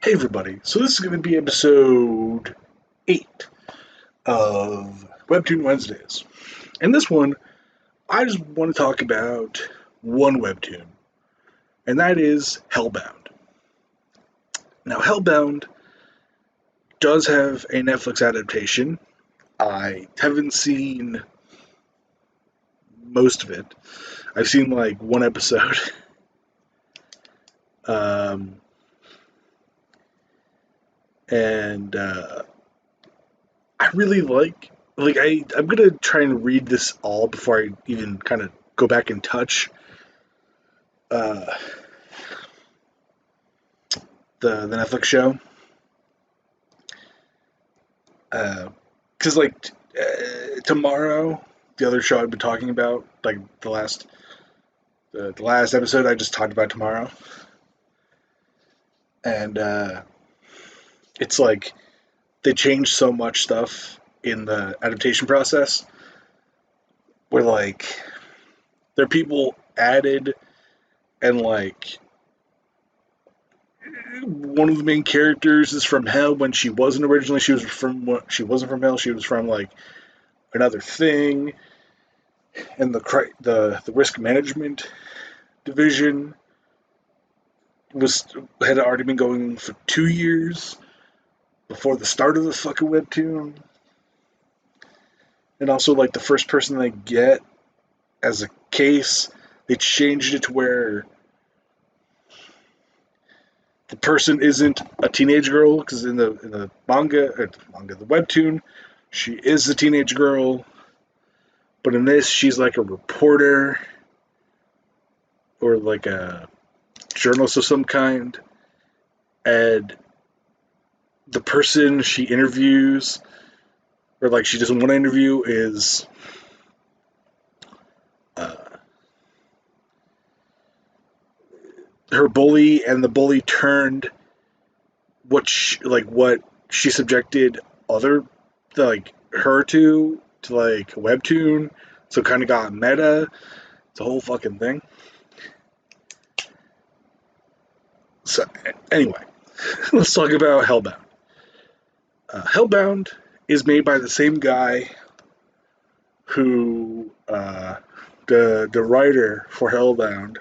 Hey everybody, so this is going to be episode 8 of Webtoon Wednesdays. And this one, I just want to talk about one Webtoon, and that is Hellbound. Now, Hellbound does have a Netflix adaptation. I haven't seen most of it. I've seen like one episode. Um, and I really I'm gonna try and read this all before I even kind of go back and touch uh, the Netflix show, because tomorrow, the other show I've been talking about, like the last episode I just talked about tomorrow, and it's like they changed so much stuff in the adaptation process where like there are people added and like one of the main characters is from Hell when she wasn't originally. She wasn't from Hell. She was from like another thing, and the risk management division was had already been going for 2 years before the start of the fucking webtoon, and also like the first person they get as a case, they changed it to where the person isn't a teenage girl because in the the webtoon, she is a teenage girl, but in this she's like a reporter or like a journalist of some kind, and the person she interviews or like she doesn't want to interview is uh, her bully, and the bully turned what she subjected other like her to like a webtoon, so it kind of got meta. It's a whole fucking thing. So anyway, let's talk about Hellbound. Hellbound is made by the same guy who the writer for Hellbound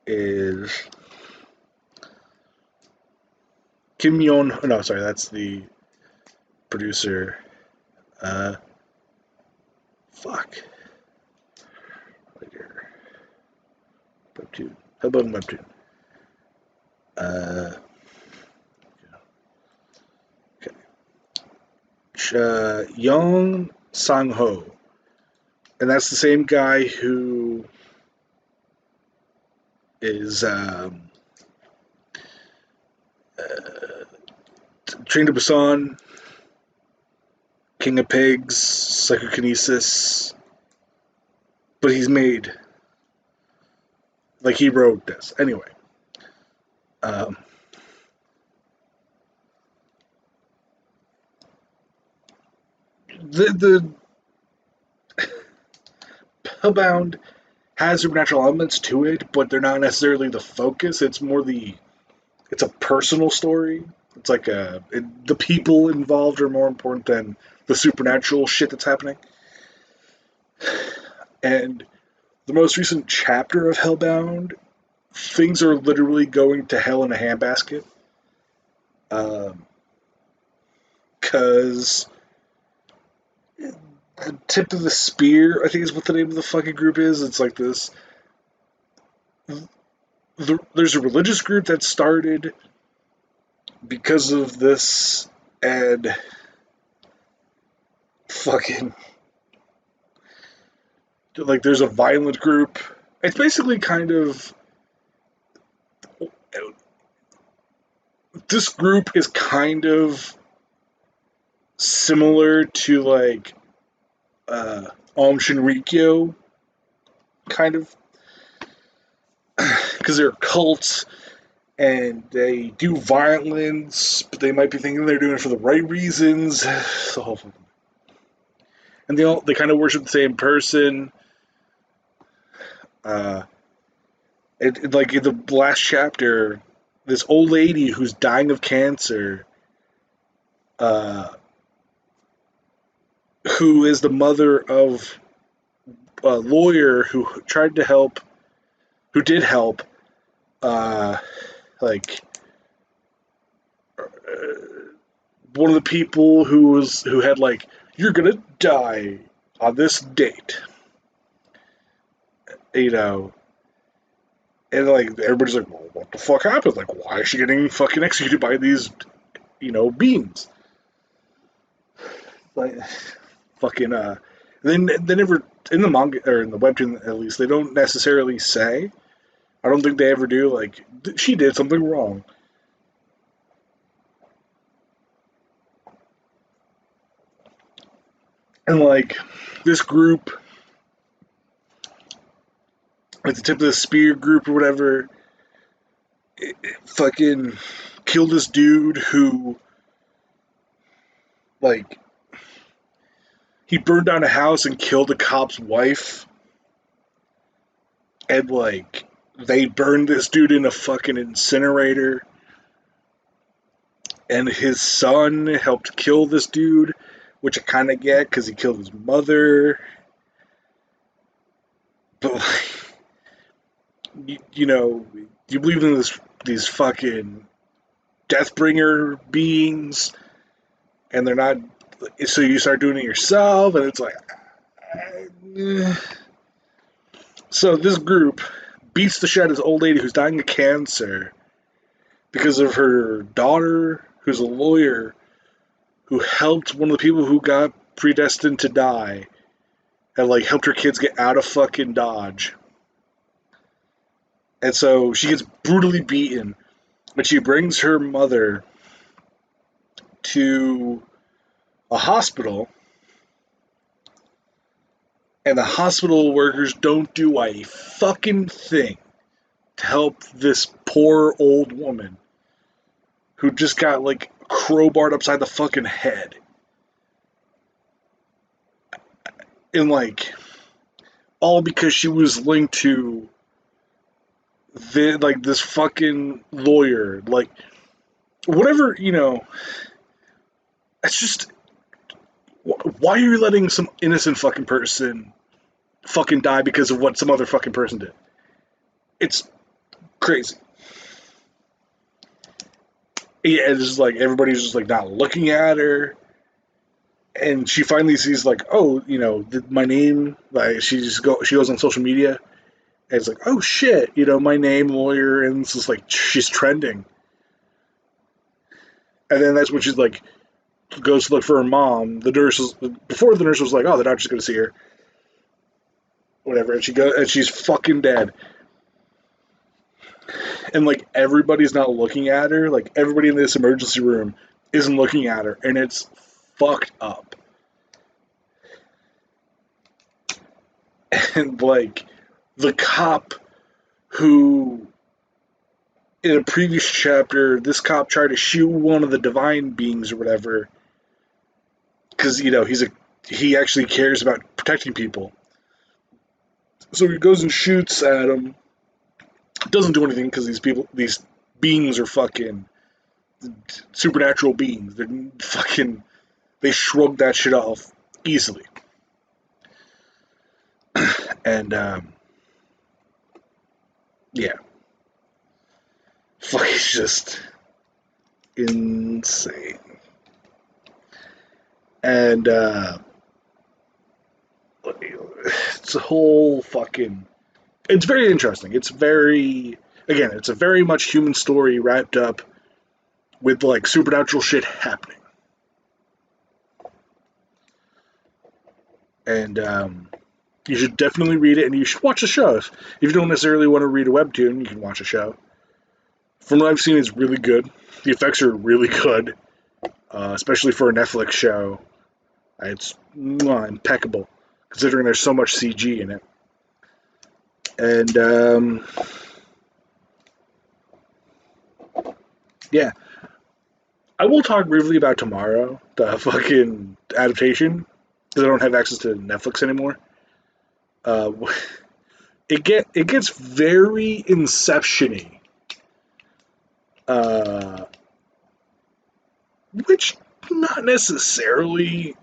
is Kim Yon. No, sorry, that's the producer. Uh, fuck. Right here. Webtoon. Hellbound Webtoon. Uh, Young Sang Ho, and that's the same guy who is Train to Busan, King of Pigs, Psychokinesis, but he's made like he wrote this anyway. Um, the Hellbound has supernatural elements to it, but they're not necessarily the focus. It's a personal story. It's like the people involved are more important than the supernatural shit that's happening. And the most recent chapter of Hellbound, things are literally going to hell in a handbasket. Because the tip of the spear, I think is what the name of the fucking group is. It's like this. There's a religious group that started because of this, and fucking like there's a violent group. It's basically kind of this group is kind of similar to like Om Shinrikyo, kind of, because they're cults and they do violence, but they might be thinking they're doing it for the right reasons. The whole thing. And they kind of worship the same person. Uh, Like in the last chapter, this old lady who's dying of cancer, uh, who is the mother of a lawyer who tried to help, who did help, uh, like one of the people who had like, you're gonna die on this date, you know, and like everybody's like, well, what the fuck happened? Like, why is she getting fucking executed by these, beings? Like, fucking then they never, in the manga or in the webtoon at least, they don't necessarily say. I don't think they ever do. Like, she did something wrong, and like this group, like the tip of the spear group or whatever, it fucking killed this dude who, like, he burned down a house and killed a cop's wife, and like they burned this dude in a fucking incinerator, and his son helped kill this dude, which I kind of get because he killed his mother. But like, you believe in these fucking Deathbringer beings, and they're not. So you start doing it yourself, and it's like. So this group beats the shit out of this old lady who's dying of cancer because of her daughter, who's a lawyer, who helped one of the people who got predestined to die, and like helped her kids get out of fucking Dodge. And so she gets brutally beaten, but she brings her mother to a hospital, and the hospital workers don't do a fucking thing to help this poor old woman who just got like crowbarred upside the fucking head. And like all because she was linked to this fucking lawyer. Like whatever, it's just, why are you letting some innocent fucking person fucking die because of what some other fucking person did? It's crazy. Yeah, it's just like everybody's just like not looking at her, and she finally sees like, oh, my name. Like she goes on social media, and it's like, oh shit, my name, lawyer, and it's just like she's trending. And then that's when she's like goes to look for her mom. Before the nurse was like, oh, the doctor's gonna see her, whatever, and she's fucking dead. And like everybody's not looking at her. Like everybody in this emergency room isn't looking at her, and it's fucked up. And like the cop who in a previous chapter, this cop tried to shoot one of the divine beings or whatever, because he actually cares about protecting people. So he goes and shoots at him. Doesn't do anything because these beings are fucking supernatural beings. They shrug that shit off easily. And yeah, fuck, it's just insane. And it's a whole fucking. It's very interesting. It's a very much human story wrapped up with like supernatural shit happening. And you should definitely read it, and you should watch the show. If you don't necessarily want to read a webtoon, you can watch a show. From what I've seen, it's really good. The effects are really good, especially for a Netflix show. It's impeccable, considering there's so much CG in it. And yeah, I will talk briefly about Tomorrow, the fucking adaptation, because I don't have access to Netflix anymore. Uh, it gets very Inception-y, uh, which not necessarily.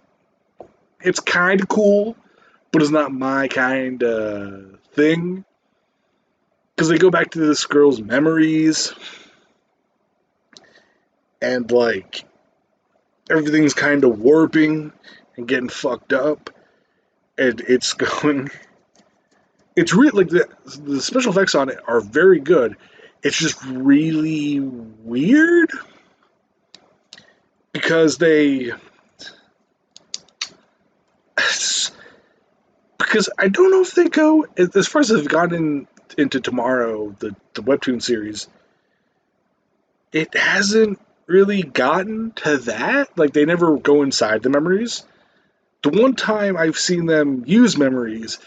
It's kind of cool, but it's not my kind of thing. Because they go back to this girl's memories, and like everything's kind of warping and getting fucked up, and it's going. It's really like the special effects on it are very good. It's just really weird because because I don't know if they go as far as they've gotten into Tomorrow, the Webtoon series. It hasn't really gotten to that. Like they never go inside the memories. The one time I've seen them use memories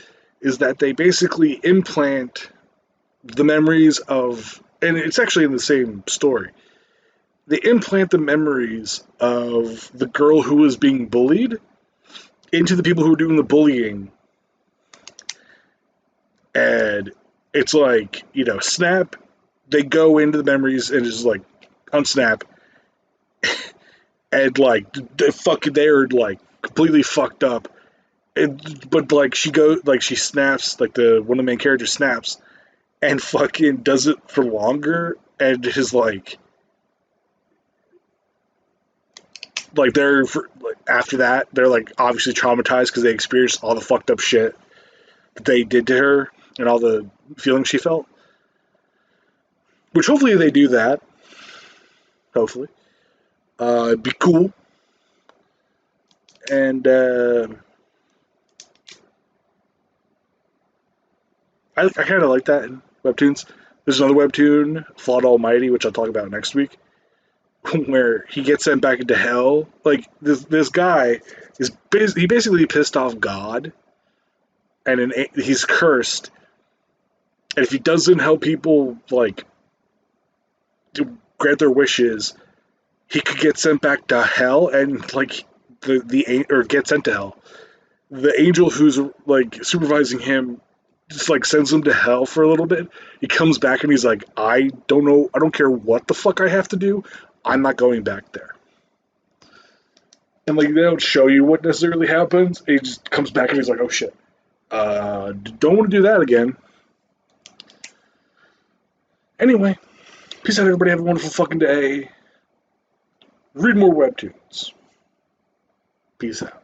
is that they basically implant the memories of, and it's actually in the same story. They implant the memories of the girl who was being bullied into the people who were doing the bullying, and it's like snap. They go into the memories and just like unsnap, and like they're like completely fucked up. But like she snaps, like the one of the main characters snaps and fucking does it for longer, and is like they're like, after that they're like obviously traumatized because they experienced all the fucked up shit that they did to her and all the feelings she felt. Which hopefully they do that. Hopefully, it'd be cool. And I kind of like that in webtoons. There's another webtoon, Flawed Almighty, which I'll talk about next week, where he gets sent back into hell. Like this guy he basically pissed off God, and he's cursed. And if he doesn't help people like to grant their wishes, he could get sent back to hell, and like or get sent to hell. The angel who's like supervising him just like sends him to hell for a little bit. He comes back and he's like, I don't know, I don't care what the fuck I have to do. I'm not going back there. And like they don't show you what necessarily happens. He just comes back and he's like, oh shit. Don't want to do that again. Anyway, peace out, everybody. Have a wonderful fucking day. Read more webtoons. Peace out.